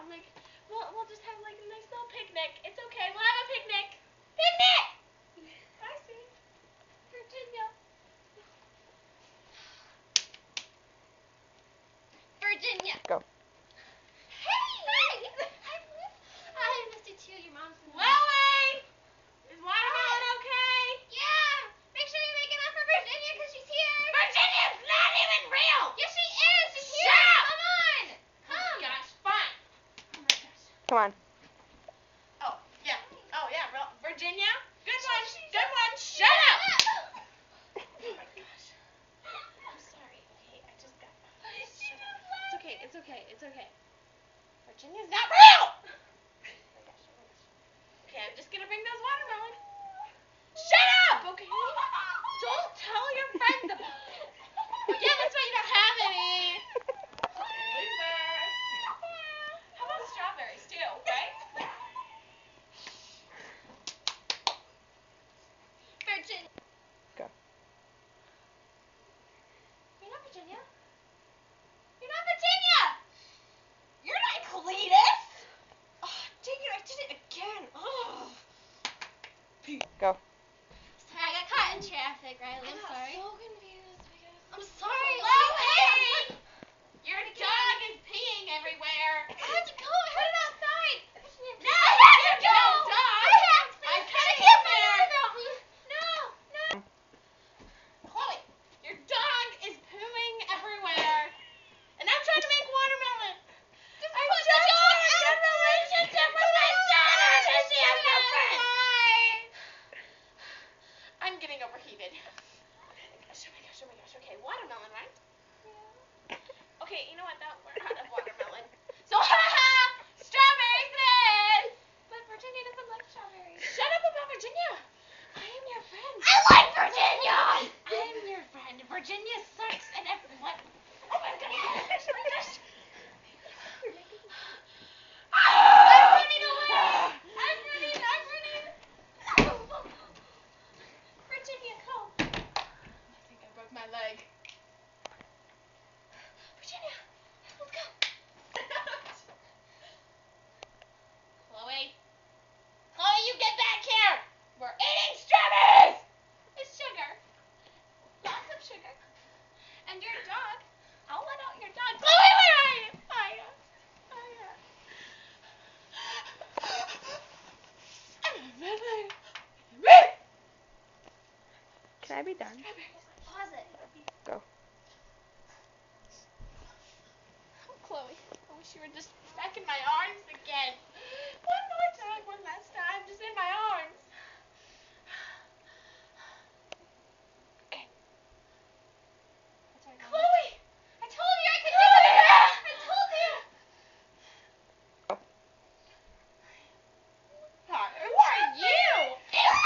I'm like, we'll just have like a nice little picnic. It's okay. We'll have a picnic. Picnic! I see. Virginia. Virginia. Go. Hey! I missed you too. Your mom's in the Lily! Is Watermelon okay? Yeah! Make sure you make it up for Virginia because she's here. Virginia's not even real! Yes, she is! She's here! Shut up! Come on! Come! Oh my gosh, fine. Oh my gosh. Come on. Oh, yeah. Oh, yeah. Virginia? Good one. Good one. Shut up! Oh my gosh. I'm sorry. Okay, I just got... Shut up. It's okay. It's okay. It's okay. Virginia's not real! Oh my gosh. Oh my gosh. Okay, I'm just gonna bring those watermelons. Shut up! Okay? Don't tell your friends about it. Oh, yeah, that's why you don't have any. Loser. How about strawberries, too, right? Virginia. Go. You're not Virginia. You're not Virginia! You're not Cletus! Oh, dang it, I did it again. Oh. Go. Sorry, I got caught in traffic, Riley. I'm sorry. So confused because I'm sorry. Chloe! Your dog is peeing everywhere. I have to go. I heard it outside. No, you don't. Dog. I can't get there. No. Chloe, your dog is pooing everywhere. And I'm trying to make watermelon. I'm just in a relationship with my daughter and she has no friends. I'm getting overheated. Oh my gosh. Okay, watermelon, right? Yeah. Okay, you know what? We're out of watermelon. So, strawberries then! But Virginia doesn't like strawberries. Shut up about Virginia! I am your friend. I like Virginia! I am your friend. Virginia sucks and everyone. Oh my gosh! Oh my gosh! I'm running away! I'm running! Virginia, come. I think I broke my leg. Virginia, let's go. Chloe, you get back here. We're eating strawberries. It's sugar. Lots of sugar. And your dog. I'll let out your dog. Chloe, where are you? Fire. Can I be done? Pause it. Go. Oh, Chloe, I wish you were just back in my arms again. One more time, one last time, just in my arms.